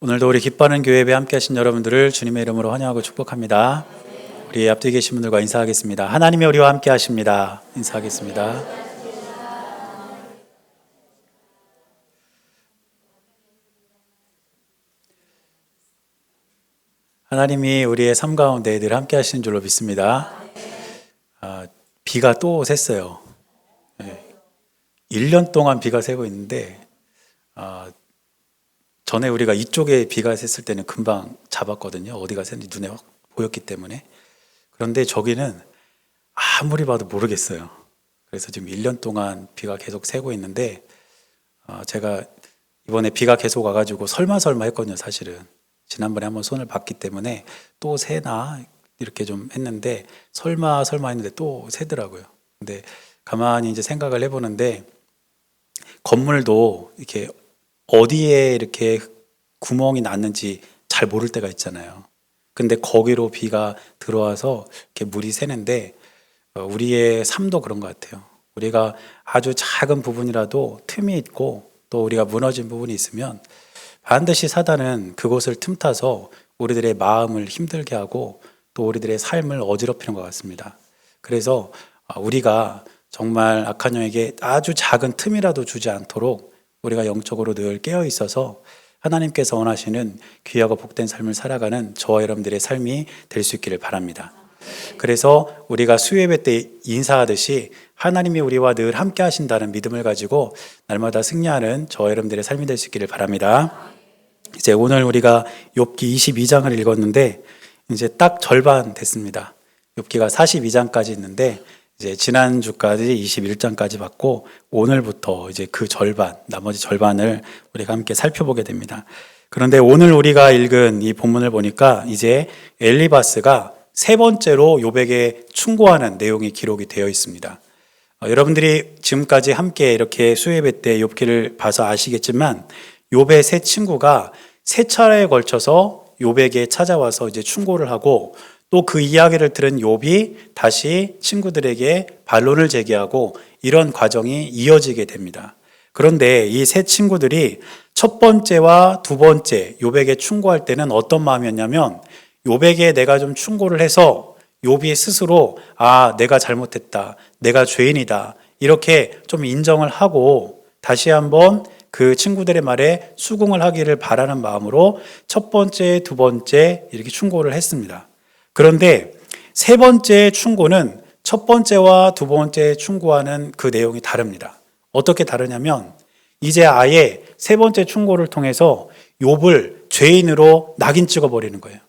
오늘도 우리 기뻐하는 교회 예배 함께 하신 여러분들을 주님의 이름으로 환영하고 축복합니다. 우리 앞뒤에 계신 분들과 인사하겠습니다. 하나님이 우리와 함께 하십니다. 인사하겠습니다. 하나님이 우리의 삶 가운데 늘 함께 하시는 줄로 믿습니다. 비가 또 샜어요. 1년 동안 비가 새고 있는데 전에 우리가 이쪽에 비가 샜을 때는 금방 잡았거든요. 어디가 샜는지 눈에 확 보였기 때문에. 그런데 저기는 아무리 봐도 모르겠어요. 그래서 지금 1년 동안 비가 계속 새고 있는데 제가 이번에 비가 계속 와가지고 설마 했거든요. 사실은 지난번에 한번 손을 봤기 때문에 또 새나 이렇게 좀 했는데 설마 했는데 또 새더라고요. 근데 가만히 이제 생각을 해보는데 건물도 이렇게 어디에 이렇게 구멍이 났는지 잘 모를 때가 있잖아요. 근데 거기로 비가 들어와서 이렇게 물이 새는데 우리의 삶도 그런 것 같아요. 우리가 아주 작은 부분이라도 틈이 있고 또 우리가 무너진 부분이 있으면 반드시 사단은 그곳을 틈타서 우리들의 마음을 힘들게 하고 또 우리들의 삶을 어지럽히는 것 같습니다. 그래서 우리가 정말 악한 영에게 아주 작은 틈이라도 주지 않도록 우리가 영적으로 늘 깨어 있어서 하나님께서 원하시는 귀하고 복된 삶을 살아가는 저와 여러분들의 삶이 될 수 있기를 바랍니다. 그래서 우리가 수요예배 때 인사하듯이 하나님이 우리와 늘 함께 하신다는 믿음을 가지고 날마다 승리하는 저와 여러분들의 삶이 될 수 있기를 바랍니다. 이제 오늘 우리가 욥기 22장을 읽었는데 이제 딱 절반 됐습니다. 욥기가 42장까지 있는데 이제 지난주까지 21장까지 봤고 오늘부터 이제 그 절반, 나머지 절반을 우리가 함께 살펴보게 됩니다. 그런데 오늘 우리가 읽은 이 본문을 보니까 이제 엘리바스가 세 번째로 욥에게 충고하는 내용이 기록이 되어 있습니다. 여러분들이 지금까지 함께 이렇게 수요예배 때 욥기를 봐서 아시겠지만 욥의 세 친구가 세 차례에 걸쳐서 욥에게 찾아와서 이제 충고를 하고 또 그 이야기를 들은 욥이 다시 친구들에게 반론을 제기하고 이런 과정이 이어지게 됩니다. 그런데 이 세 친구들이 첫 번째와 두 번째 욥에게 충고할 때는 어떤 마음이었냐면 욥에게 내가 좀 충고를 해서 욥이 스스로 내가 잘못했다, 내가 죄인이다 이렇게 좀 인정을 하고 다시 한번 그 친구들의 말에 수긍을 하기를 바라는 마음으로 첫 번째, 두 번째 이렇게 충고를 했습니다. 그런데 세 번째 충고는 첫 번째와 두 번째 충고와는 그 내용이 다릅니다. 어떻게 다르냐면 이제 아예 세 번째 충고를 통해서 욥을 죄인으로 낙인 찍어버리는 거예요.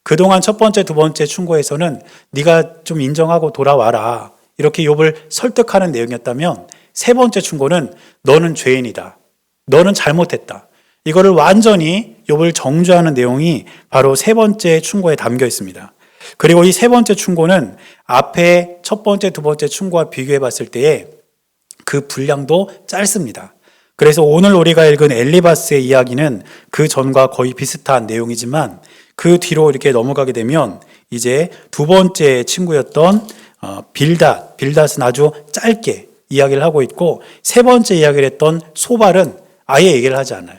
그동안 첫 번째, 두 번째 충고에서는 네가 좀 인정하고 돌아와라 이렇게 욥을 설득하는 내용이었다면 세 번째 충고는 너는 죄인이다. 너는 잘못했다. 이거를 완전히 욥을 정죄하는 내용이 바로 세 번째 충고에 담겨 있습니다. 그리고 이 세 번째 충고는 앞에 첫 번째, 두 번째 충고와 비교해 봤을 때에 그 분량도 짧습니다. 그래서 오늘 우리가 읽은 엘리바스의 이야기는 그 전과 거의 비슷한 내용이지만 그 뒤로 이렇게 넘어가게 되면 이제 두 번째 친구였던 빌닷은 아주 짧게 이야기를 하고 있고 세 번째 이야기를 했던 소발은 아예 얘기를 하지 않아요.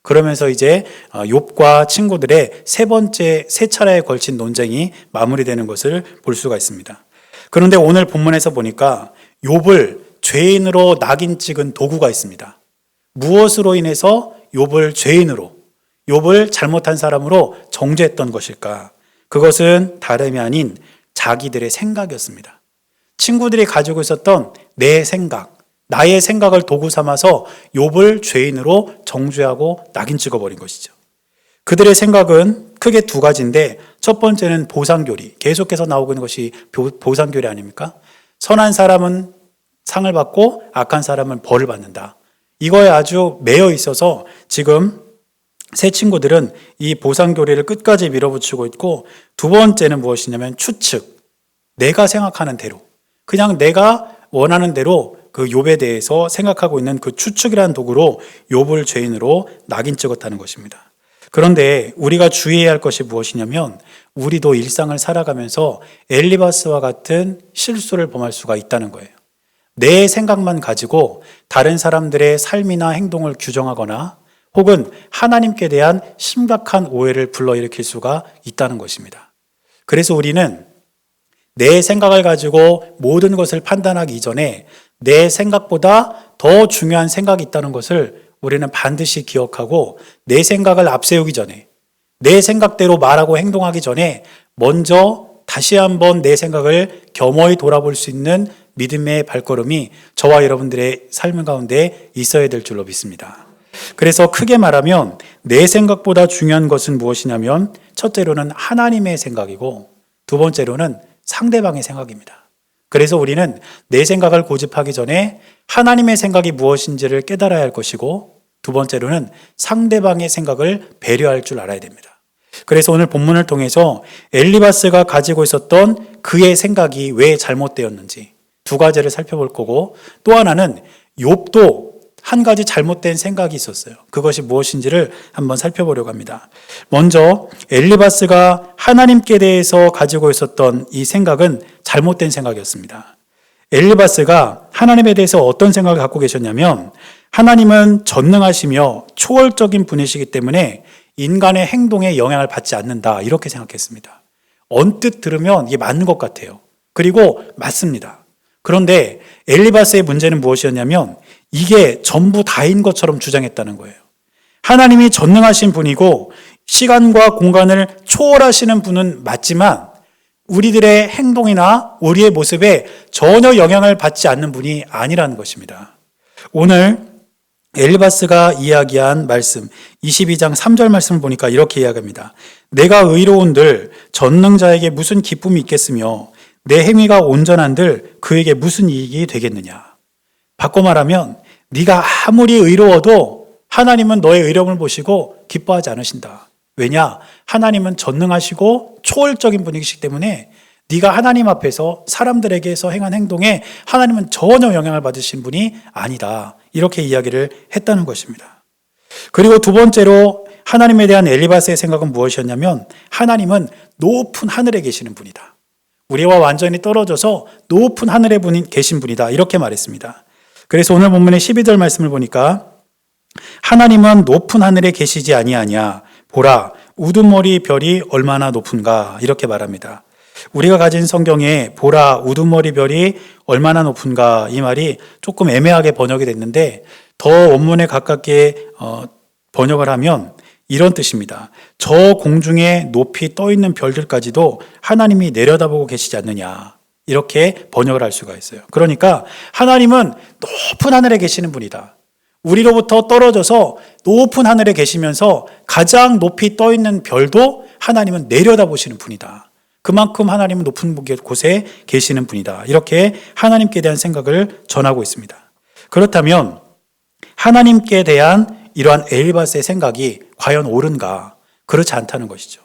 그러면서 이제 욥과 친구들의 세 차례에 걸친 논쟁이 마무리되는 것을 볼 수가 있습니다. 그런데 오늘 본문에서 보니까 욥을 죄인으로 낙인 찍은 도구가 있습니다. 무엇으로 인해서 욥을 죄인으로, 욥을 잘못한 사람으로 정죄했던 것일까? 그것은 다름이 아닌 자기들의 생각이었습니다. 친구들이 가지고 있었던 내 생각, 나의 생각을 도구 삼아서 욥을 죄인으로 정죄하고 낙인 찍어버린 것이죠. 그들의 생각은 크게 두 가지인데 첫 번째는 보상교리, 계속해서 나오고 있는 것이 보상교리 아닙니까? 선한 사람은 상을 받고 악한 사람은 벌을 받는다. 이거에 아주 매여 있어서 지금 세 친구들은 이 보상교리를 끝까지 밀어붙이고 있고 두 번째는 무엇이냐면 추측, 내가 생각하는 대로 그냥 내가 원하는 대로 그 욥에 대해서 생각하고 있는 그 추측이라는 도구로 욥을 죄인으로 낙인 찍었다는 것입니다. 그런데 우리가 주의해야 할 것이 무엇이냐면 우리도 일상을 살아가면서 엘리바스와 같은 실수를 범할 수가 있다는 거예요. 내 생각만 가지고 다른 사람들의 삶이나 행동을 규정하거나 혹은 하나님께 대한 심각한 오해를 불러일으킬 수가 있다는 것입니다. 그래서 우리는 내 생각을 가지고 모든 것을 판단하기 이전에 내 생각보다 더 중요한 생각이 있다는 것을 우리는 반드시 기억하고, 내 생각을 앞세우기 전에, 내 생각대로 말하고 행동하기 전에 먼저 다시 한번 내 생각을 겸허히 돌아볼 수 있는 믿음의 발걸음이 저와 여러분들의 삶 가운데 있어야 될 줄로 믿습니다. 그래서 크게 말하면 내 생각보다 중요한 것은 무엇이냐면, 첫째로는 하나님의 생각이고 두 번째로는 상대방의 생각입니다. 그래서 우리는 내 생각을 고집하기 전에 하나님의 생각이 무엇인지를 깨달아야 할 것이고, 두 번째로는 상대방의 생각을 배려할 줄 알아야 됩니다. 그래서 오늘 본문을 통해서 엘리바스가 가지고 있었던 그의 생각이 왜 잘못되었는지 두 가지를 살펴볼 거고, 또 하나는 욥도 한 가지 잘못된 생각이 있었어요. 그것이 무엇인지를 한번 살펴보려고 합니다. 먼저 엘리바스가 하나님께 대해서 가지고 있었던 이 생각은 잘못된 생각이었습니다. 엘리바스가 하나님에 대해서 어떤 생각을 갖고 계셨냐면, 하나님은 전능하시며 초월적인 분이시기 때문에 인간의 행동에 영향을 받지 않는다, 이렇게 생각했습니다. 언뜻 들으면 이게 맞는 것 같아요. 그리고 맞습니다. 그런데 엘리바스의 문제는 무엇이었냐면, 이게 전부 다인 것처럼 주장했다는 거예요. 하나님이 전능하신 분이고 시간과 공간을 초월하시는 분은 맞지만 우리들의 행동이나 우리의 모습에 전혀 영향을 받지 않는 분이 아니라는 것입니다. 오늘 엘리바스가 이야기한 말씀 22장 3절 말씀을 보니까 이렇게 이야기합니다. 내가 의로운들 전능자에게 무슨 기쁨이 있겠으며 내 행위가 온전한들 그에게 무슨 이익이 되겠느냐. 바꿔 말하면 네가 아무리 의로워도 하나님은 너의 의로움을 보시고 기뻐하지 않으신다. 왜냐? 하나님은 전능하시고 초월적인 분이시기 때문에 네가 하나님 앞에서 사람들에게서 행한 행동에 하나님은 전혀 영향을 받으신 분이 아니다. 이렇게 이야기를 했다는 것입니다. 그리고 두 번째로 하나님에 대한 엘리바스의 생각은 무엇이었냐면, 하나님은 높은 하늘에 계시는 분이다. 우리와 완전히 떨어져서 높은 하늘에 계신 분이다. 이렇게 말했습니다. 그래서 오늘 본문의 12절 말씀을 보니까, 하나님은 높은 하늘에 계시지 아니하냐. 보라, 우두머리 별이 얼마나 높은가. 이렇게 말합니다. 우리가 가진 성경에 보라, 우두머리 별이 얼마나 높은가, 이 말이 조금 애매하게 번역이 됐는데, 더 원문에 가깝게 번역을 하면 이런 뜻입니다. 저 공중에 높이 떠 있는 별들까지도 하나님이 내려다보고 계시지 않느냐. 이렇게 번역을 할 수가 있어요. 그러니까 하나님은 높은 하늘에 계시는 분이다. 우리로부터 떨어져서 높은 하늘에 계시면서 가장 높이 떠 있는 별도 하나님은 내려다보시는 분이다. 그만큼 하나님은 높은 곳에 계시는 분이다. 이렇게 하나님께 대한 생각을 전하고 있습니다. 그렇다면 하나님께 대한 이러한 엘리바스의 생각이 과연 옳은가? 그렇지 않다는 것이죠.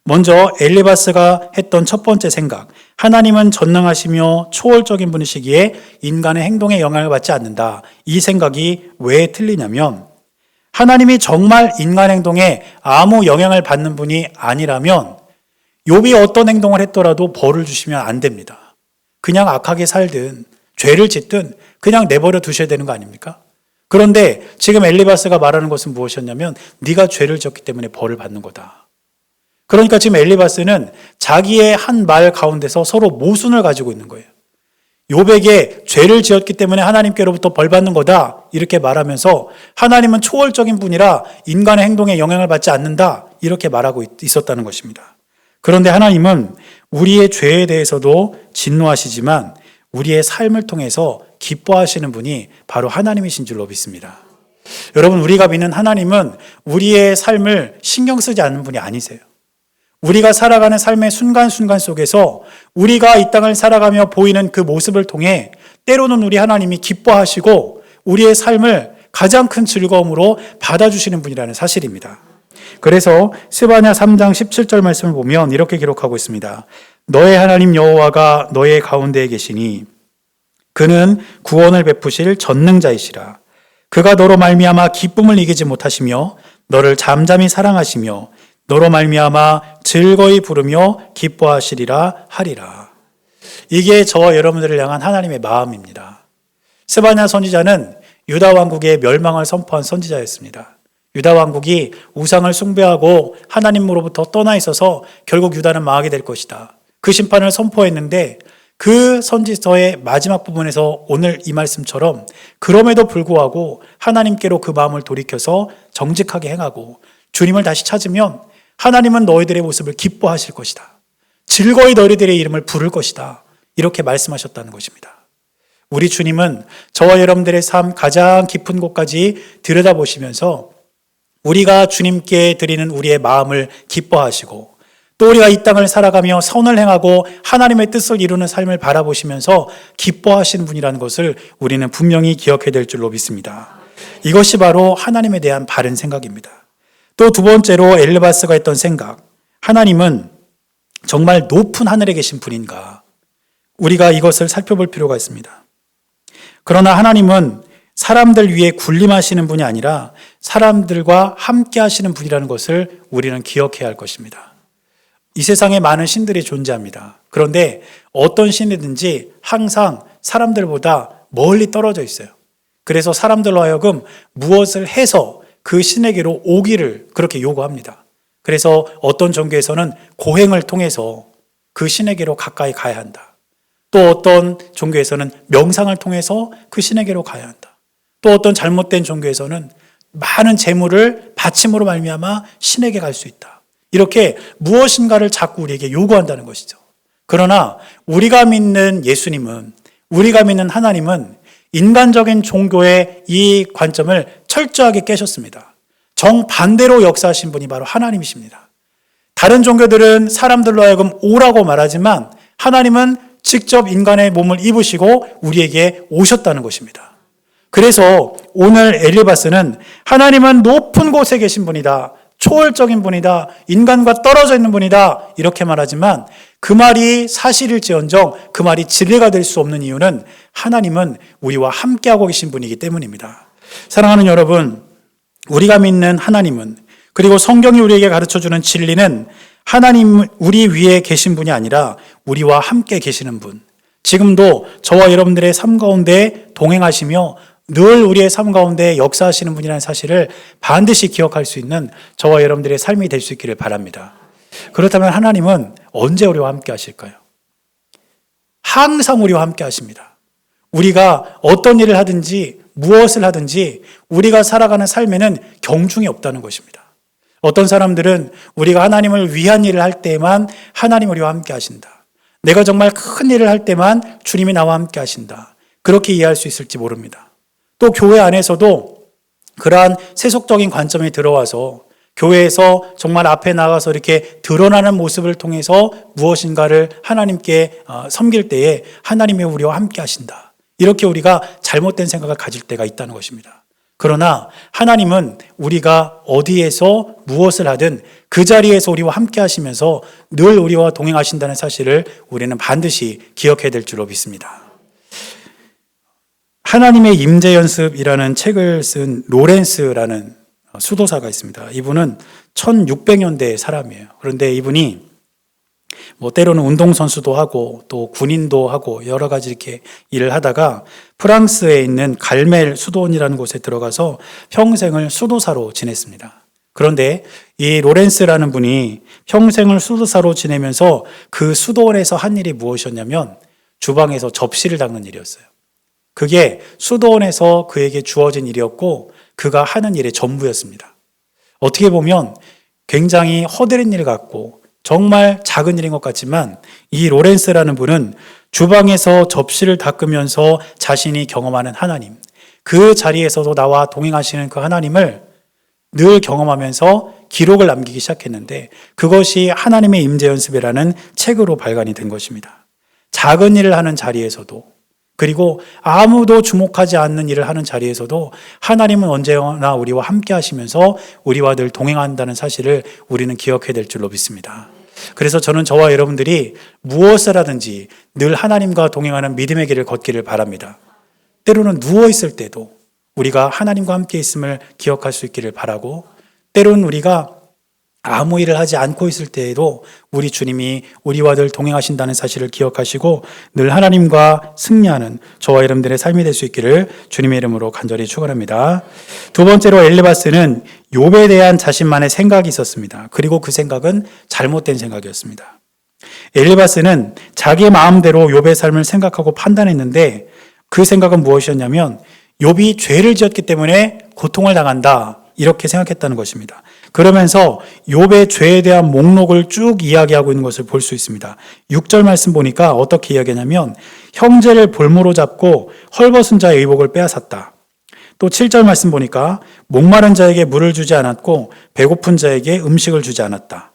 먼저 엘리바스가 했던 첫 번째 생각, 하나님은 전능하시며 초월적인 분이시기에 인간의 행동에 영향을 받지 않는다. 이 생각이 왜 틀리냐면, 하나님이 정말 인간 행동에 아무 영향을 받는 분이 아니라면 욥이 어떤 행동을 했더라도 벌을 주시면 안 됩니다. 그냥 악하게 살든 죄를 짓든 그냥 내버려 두셔야 되는 거 아닙니까? 그런데 지금 엘리바스가 말하는 것은 무엇이었냐면, 네가 죄를 지었기 때문에 벌을 받는 거다. 그러니까 지금 엘리바스는 자기의 한 말 가운데서 서로 모순을 가지고 있는 거예요. 욥에게 죄를 지었기 때문에 하나님께로부터 벌 받는 거다, 이렇게 말하면서 하나님은 초월적인 분이라 인간의 행동에 영향을 받지 않는다, 이렇게 말하고 있었다는 것입니다. 그런데 하나님은 우리의 죄에 대해서도 진노하시지만 우리의 삶을 통해서 기뻐하시는 분이 바로 하나님이신 줄로 믿습니다. 여러분, 우리가 믿는 하나님은 우리의 삶을 신경 쓰지 않는 분이 아니세요. 우리가 살아가는 삶의 순간순간 속에서 우리가 이 땅을 살아가며 보이는 그 모습을 통해 때로는 우리 하나님이 기뻐하시고 우리의 삶을 가장 큰 즐거움으로 받아주시는 분이라는 사실입니다. 그래서 스바냐 3장 17절 말씀을 보면 이렇게 기록하고 있습니다. 너의 하나님 여호와가 너의 가운데에 계시니 그는 구원을 베푸실 전능자이시라. 그가 너로 말미암아 기쁨을 이기지 못하시며 너를 잠잠히 사랑하시며 너로 말미암아 즐거이 부르며 기뻐하시리라 하리라. 이게 저와 여러분들을 향한 하나님의 마음입니다. 스바냐 선지자는 유다 왕국의 멸망을 선포한 선지자였습니다. 유다 왕국이 우상을 숭배하고 하나님으로부터 떠나 있어서 결국 유다는 망하게 될 것이다. 그 심판을 선포했는데 그 선지서의 마지막 부분에서 오늘 이 말씀처럼 그럼에도 불구하고 하나님께로 그 마음을 돌이켜서 정직하게 행하고 주님을 다시 찾으면 하나님은 너희들의 모습을 기뻐하실 것이다. 즐거이 너희들의 이름을 부를 것이다. 이렇게 말씀하셨다는 것입니다. 우리 주님은 저와 여러분들의 삶 가장 깊은 곳까지 들여다보시면서 우리가 주님께 드리는 우리의 마음을 기뻐하시고 또 우리가 이 땅을 살아가며 선을 행하고 하나님의 뜻을 이루는 삶을 바라보시면서 기뻐하시는 분이라는 것을 우리는 분명히 기억해야 될 줄로 믿습니다. 이것이 바로 하나님에 대한 바른 생각입니다. 또 두 번째로 엘르바스가 했던 생각, 하나님은 정말 높은 하늘에 계신 분인가? 우리가 이것을 살펴볼 필요가 있습니다. 그러나 하나님은 사람들 위에 군림하시는 분이 아니라 사람들과 함께 하시는 분이라는 것을 우리는 기억해야 할 것입니다. 이 세상에 많은 신들이 존재합니다. 그런데 어떤 신이든지 항상 사람들보다 멀리 떨어져 있어요. 그래서 사람들로 하여금 무엇을 해서 그 신에게로 오기를 그렇게 요구합니다. 그래서 어떤 종교에서는 고행을 통해서 그 신에게로 가까이 가야 한다. 또 어떤 종교에서는 명상을 통해서 그 신에게로 가야 한다. 또 어떤 잘못된 종교에서는 많은 재물을 바침으로 말미암아 신에게 갈 수 있다. 이렇게 무엇인가를 자꾸 우리에게 요구한다는 것이죠. 그러나 우리가 믿는 예수님은, 우리가 믿는 하나님은 인간적인 종교의 이 관점을 철저하게 깨셨습니다. 정반대로 역사하신 분이 바로 하나님이십니다. 다른 종교들은 사람들로 하여금 오라고 말하지만 하나님은 직접 인간의 몸을 입으시고 우리에게 오셨다는 것입니다. 그래서 오늘 엘리바스는 하나님은 높은 곳에 계신 분이다. 초월적인 분이다. 인간과 떨어져 있는 분이다. 이렇게 말하지만 그 말이 사실일지언정 그 말이 진리가 될 수 없는 이유는 하나님은 우리와 함께하고 계신 분이기 때문입니다. 사랑하는 여러분, 우리가 믿는 하나님은, 그리고 성경이 우리에게 가르쳐주는 진리는 하나님 우리 위에 계신 분이 아니라 우리와 함께 계시는 분, 지금도 저와 여러분들의 삶 가운데 동행하시며 늘 우리의 삶 가운데 역사하시는 분이라는 사실을 반드시 기억할 수 있는 저와 여러분들의 삶이 될 수 있기를 바랍니다. 그렇다면 하나님은 언제 우리와 함께 하실까요? 항상 우리와 함께 하십니다. 우리가 어떤 일을 하든지 무엇을 하든지 우리가 살아가는 삶에는 경중이 없다는 것입니다. 어떤 사람들은 우리가 하나님을 위한 일을 할 때만 하나님 우리와 함께 하신다. 내가 정말 큰 일을 할 때만 주님이 나와 함께 하신다. 그렇게 이해할 수 있을지 모릅니다. 또 교회 안에서도 그러한 세속적인 관점이 들어와서 교회에서 정말 앞에 나가서 이렇게 드러나는 모습을 통해서 무엇인가를 하나님께 섬길 때에 하나님이 우리와 함께 하신다. 이렇게 우리가 잘못된 생각을 가질 때가 있다는 것입니다. 그러나 하나님은 우리가 어디에서 무엇을 하든 그 자리에서 우리와 함께 하시면서 늘 우리와 동행하신다는 사실을 우리는 반드시 기억해야 될 줄로 믿습니다. 하나님의 임재 연습이라는 책을 쓴 로렌스라는 수도사가 있습니다. 이분은 1600년대 사람이에요. 그런데 이분이 때로는 운동선수도 하고 또 군인도 하고 여러 가지 이렇게 일을 하다가 프랑스에 있는 갈멜 수도원이라는 곳에 들어가서 평생을 수도사로 지냈습니다. 그런데 이 로렌스라는 분이 평생을 수도사로 지내면서 그 수도원에서 한 일이 무엇이었냐면 주방에서 접시를 닦는 일이었어요. 그게 수도원에서 그에게 주어진 일이었고 그가 하는 일의 전부였습니다. 어떻게 보면 굉장히 허드렛 일 같고 정말 작은 일인 것 같지만 이 로렌스라는 분은 주방에서 접시를 닦으면서 자신이 경험하는 하나님, 그 자리에서도 나와 동행하시는 그 하나님을 늘 경험하면서 기록을 남기기 시작했는데 그것이 하나님의 임재 연습이라는 책으로 발간이 된 것입니다. 작은 일을 하는 자리에서도 그리고 아무도 주목하지 않는 일을 하는 자리에서도 하나님은 언제나 우리와 함께 하시면서 우리와 늘 동행한다는 사실을 우리는 기억해야 될 줄로 믿습니다. 그래서 저는 저와 여러분들이 무엇을 하든지 늘 하나님과 동행하는 믿음의 길을 걷기를 바랍니다. 때로는 누워있을 때도 우리가 하나님과 함께 있음을 기억할 수 있기를 바라고 때로는 우리가 아무 일을 하지 않고 있을 때에도 우리 주님이 우리와 늘 동행하신다는 사실을 기억하시고 늘 하나님과 승리하는 저와 여러분들의 삶이 될 수 있기를 주님의 이름으로 간절히 축원합니다. 두 번째로 엘리바스는 욥에 대한 자신만의 생각이 있었습니다. 그리고 그 생각은 잘못된 생각이었습니다. 엘리바스는 자기 마음대로 욥의 삶을 생각하고 판단했는데 그 생각은 무엇이었냐면 욥이 죄를 지었기 때문에 고통을 당한다 이렇게 생각했다는 것입니다. 그러면서 욥의 죄에 대한 목록을 쭉 이야기하고 있는 것을 볼 수 있습니다. 6절 말씀 보니까 어떻게 이야기하냐면 형제를 볼모로 잡고 헐벗은 자의 의복을 빼앗았다. 또 7절 말씀 보니까 목마른 자에게 물을 주지 않았고 배고픈 자에게 음식을 주지 않았다.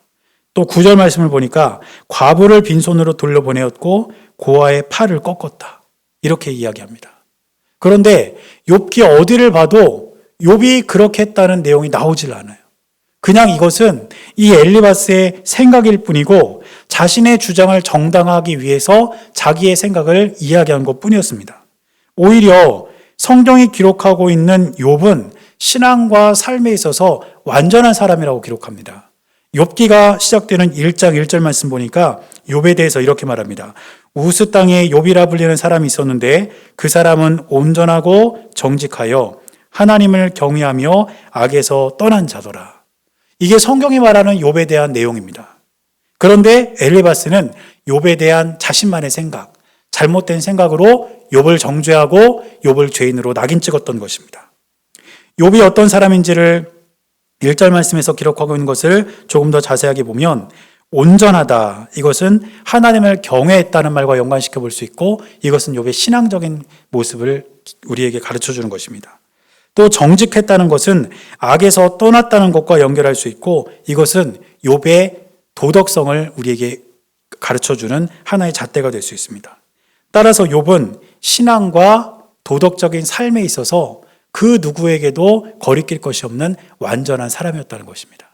또 9절 말씀을 보니까 과부를 빈손으로 돌려보내었고 고아의 팔을 꺾었다. 이렇게 이야기합니다. 그런데 욥기 어디를 봐도 욥이 그렇게 했다는 내용이 나오질 않아요. 그냥 이것은 이 엘리바스의 생각일 뿐이고 자신의 주장을 정당화하기 위해서 자기의 생각을 이야기한 것뿐이었습니다. 오히려 성경이 기록하고 있는 욥은 신앙과 삶에 있어서 완전한 사람이라고 기록합니다. 욥기가 시작되는 1장 1절 말씀 보니까 욥에 대해서 이렇게 말합니다. 우스 땅에 욥이라 불리는 사람이 있었는데 그 사람은 온전하고 정직하여 하나님을 경외하며 악에서 떠난 자더라. 이게 성경이 말하는 욥에 대한 내용입니다. 그런데 엘리바스는 욥에 대한 자신만의 생각, 잘못된 생각으로 욥을 정죄하고 욥을 죄인으로 낙인 찍었던 것입니다. 욥이 어떤 사람인지를 1절 말씀에서 기록하고 있는 것을 조금 더 자세하게 보면 온전하다. 이것은 하나님을 경외했다는 말과 연관시켜 볼 수 있고 이것은 욥의 신앙적인 모습을 우리에게 가르쳐 주는 것입니다. 또 정직했다는 것은 악에서 떠났다는 것과 연결할 수 있고 이것은 욥의 도덕성을 우리에게 가르쳐주는 하나의 잣대가 될 수 있습니다. 따라서 욥은 신앙과 도덕적인 삶에 있어서 그 누구에게도 거리낄 것이 없는 완전한 사람이었다는 것입니다.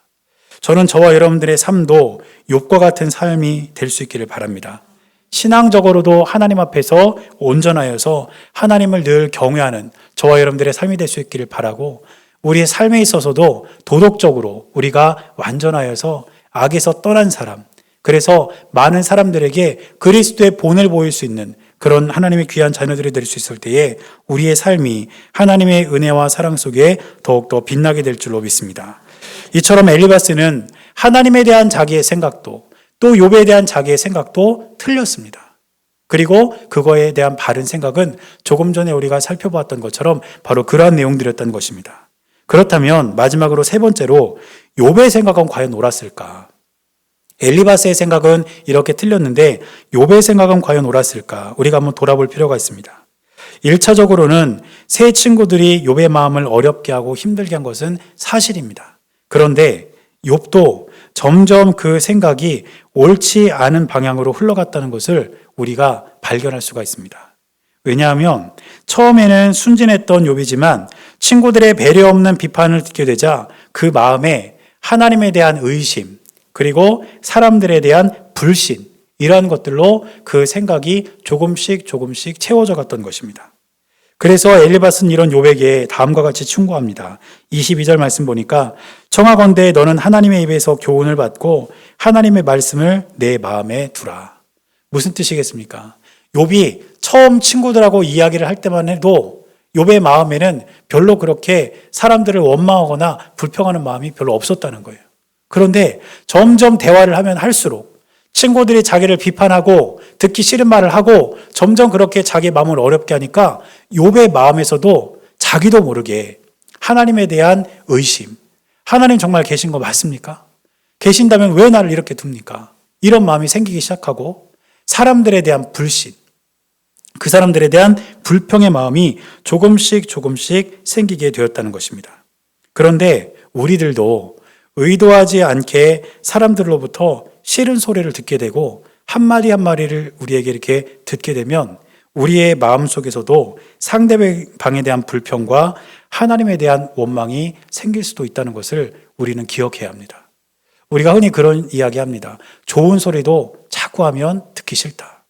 저는 저와 여러분들의 삶도 욥과 같은 삶이 될 수 있기를 바랍니다. 신앙적으로도 하나님 앞에서 온전하여서 하나님을 늘 경외하는 저와 여러분들의 삶이 될 수 있기를 바라고 우리의 삶에 있어서도 도덕적으로 우리가 완전하여서 악에서 떠난 사람, 그래서 많은 사람들에게 그리스도의 본을 보일 수 있는 그런 하나님의 귀한 자녀들이 될 수 있을 때에 우리의 삶이 하나님의 은혜와 사랑 속에 더욱더 빛나게 될 줄로 믿습니다. 이처럼 엘리바스는 하나님에 대한 자기의 생각도 또 욥에 대한 자기의 생각도 틀렸습니다. 그리고 그거에 대한 바른 생각은 조금 전에 우리가 살펴보았던 것처럼 바로 그러한 내용들이었던 것입니다. 그렇다면 마지막으로 세 번째로 욥의 생각은 과연 옳았을까? 엘리바스의 생각은 이렇게 틀렸는데 욥의 생각은 과연 옳았을까? 우리가 한번 돌아볼 필요가 있습니다. 1차적으로는 세 친구들이 욥의 마음을 어렵게 하고 힘들게 한 것은 사실입니다. 그런데 욥도 점점 그 생각이 옳지 않은 방향으로 흘러갔다는 것을 우리가 발견할 수가 있습니다. 왜냐하면 처음에는 순진했던 욥이지만 친구들의 배려 없는 비판을 듣게 되자 그 마음에 하나님에 대한 의심 그리고 사람들에 대한 불신 이러한 것들로 그 생각이 조금씩 채워져 갔던 것입니다. 그래서 엘리바스는 이런 욥에게 다음과 같이 충고합니다. 22절 말씀 보니까 청하건대 너는 하나님의 입에서 교훈을 받고 하나님의 말씀을 내 마음에 두라. 무슨 뜻이겠습니까? 욥이 처음 친구들하고 이야기를 할 때만 해도 욥의 마음에는 별로 그렇게 사람들을 원망하거나 불평하는 마음이 별로 없었다는 거예요. 그런데 점점 대화를 하면 할수록 친구들이 자기를 비판하고 듣기 싫은 말을 하고 점점 그렇게 자기 마음을 어렵게 하니까 욥의 마음에서도 자기도 모르게 하나님에 대한 의심, 하나님 정말 계신 거 맞습니까? 계신다면 왜 나를 이렇게 둡니까? 이런 마음이 생기기 시작하고 사람들에 대한 불신, 그 사람들에 대한 불평의 마음이 조금씩 생기게 되었다는 것입니다. 그런데 우리들도 의도하지 않게 사람들로부터 싫은 소리를 듣게 되고 한마디 한마디를 우리에게 이렇게 듣게 되면 우리의 마음속에서도 상대방에 대한 불평과 하나님에 대한 원망이 생길 수도 있다는 것을 우리는 기억해야 합니다. 우리가 흔히 그런 이야기합니다. 좋은 소리도 자꾸 하면 듣기 싫다.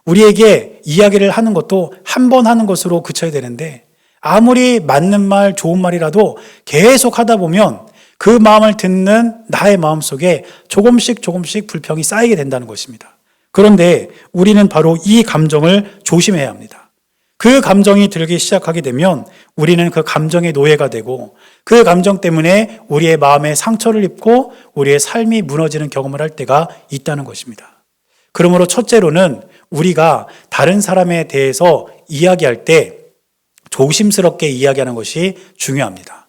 우리에게 이야기를 하는 것도 한 번 하는 것으로 그쳐야 되는데 아무리 맞는 말, 좋은 말이라도 계속 하다 보면 그 마음을 듣는 나의 마음속에 조금씩 불평이 쌓이게 된다는 것입니다. 그런데 우리는 바로 이 감정을 조심해야 합니다. 그 감정이 들기 시작하게 되면 우리는 그 감정의 노예가 되고 그 감정 때문에 우리의 마음에 상처를 입고 우리의 삶이 무너지는 경험을 할 때가 있다는 것입니다. 그러므로 첫째로는 우리가 다른 사람에 대해서 이야기할 때 조심스럽게 이야기하는 것이 중요합니다.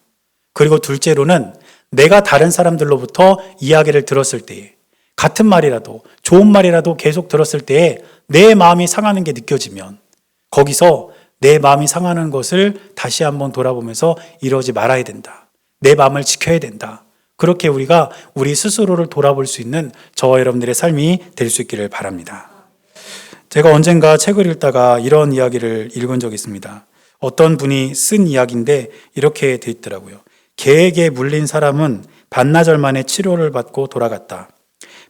그리고 둘째로는 내가 다른 사람들로부터 이야기를 들었을 때에 같은 말이라도 좋은 말이라도 계속 들었을 때에 내 마음이 상하는 게 느껴지면 거기서 내 마음이 상하는 것을 다시 한번 돌아보면서 이러지 말아야 된다. 내 마음을 지켜야 된다. 그렇게 우리가 우리 스스로를 돌아볼 수 있는 저와 여러분들의 삶이 될 수 있기를 바랍니다. 제가 언젠가 책을 읽다가 이런 이야기를 읽은 적이 있습니다. 어떤 분이 쓴 이야기인데 이렇게 돼 있더라고요. 개에게 물린 사람은 반나절 만에 치료를 받고 돌아갔다.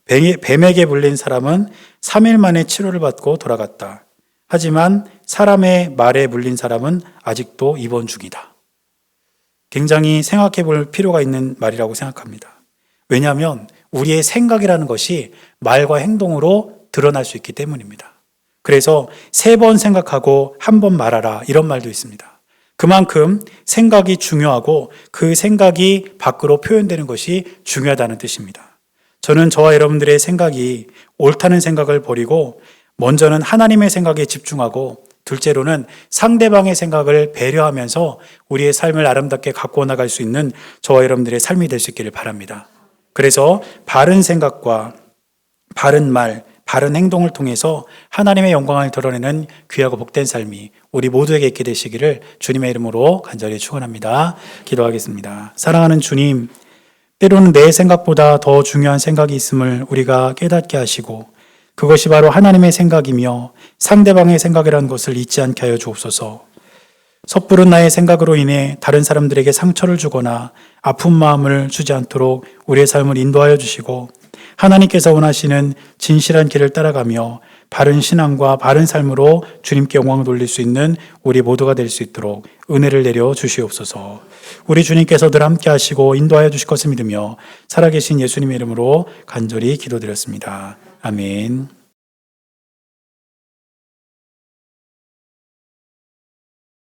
뱀에게 물린 사람은 3일 만에 치료를 받고 돌아갔다. 하지만 사람의 말에 물린 사람은 아직도 입원 중이다. 굉장히 생각해 볼 필요가 있는 말이라고 생각합니다. 왜냐하면 우리의 생각이라는 것이 말과 행동으로 드러날 수 있기 때문입니다. 그래서 3번 생각하고 1번 말하라 이런 말도 있습니다. 그만큼 생각이 중요하고 그 생각이 밖으로 표현되는 것이 중요하다는 뜻입니다. 저는 저와 여러분들의 생각이 옳다는 생각을 버리고 먼저는 하나님의 생각에 집중하고 둘째로는 상대방의 생각을 배려하면서 우리의 삶을 아름답게 갖고 나갈 수 있는 저와 여러분들의 삶이 될 수 있기를 바랍니다. 그래서 바른 생각과 바른 말, 바른 행동을 통해서 하나님의 영광을 드러내는 귀하고 복된 삶이 우리 모두에게 있게 되시기를 주님의 이름으로 간절히 축원합니다. 기도하겠습니다. 사랑하는 주님, 때로는 내 생각보다 더 중요한 생각이 있음을 우리가 깨닫게 하시고 그것이 바로 하나님의 생각이며 상대방의 생각이라는 것을 잊지 않게 하여 주옵소서. 섣부른 나의 생각으로 인해 다른 사람들에게 상처를 주거나 아픈 마음을 주지 않도록 우리의 삶을 인도하여 주시고 하나님께서 원하시는 진실한 길을 따라가며 바른 신앙과 바른 삶으로 주님께 영광을 돌릴 수 있는 우리 모두가 될 수 있도록 은혜를 내려 주시옵소서. 우리 주님께서 늘 함께 하시고 인도하여 주실 것을 믿으며 살아계신 예수님의 이름으로 간절히 기도드렸습니다. 아멘.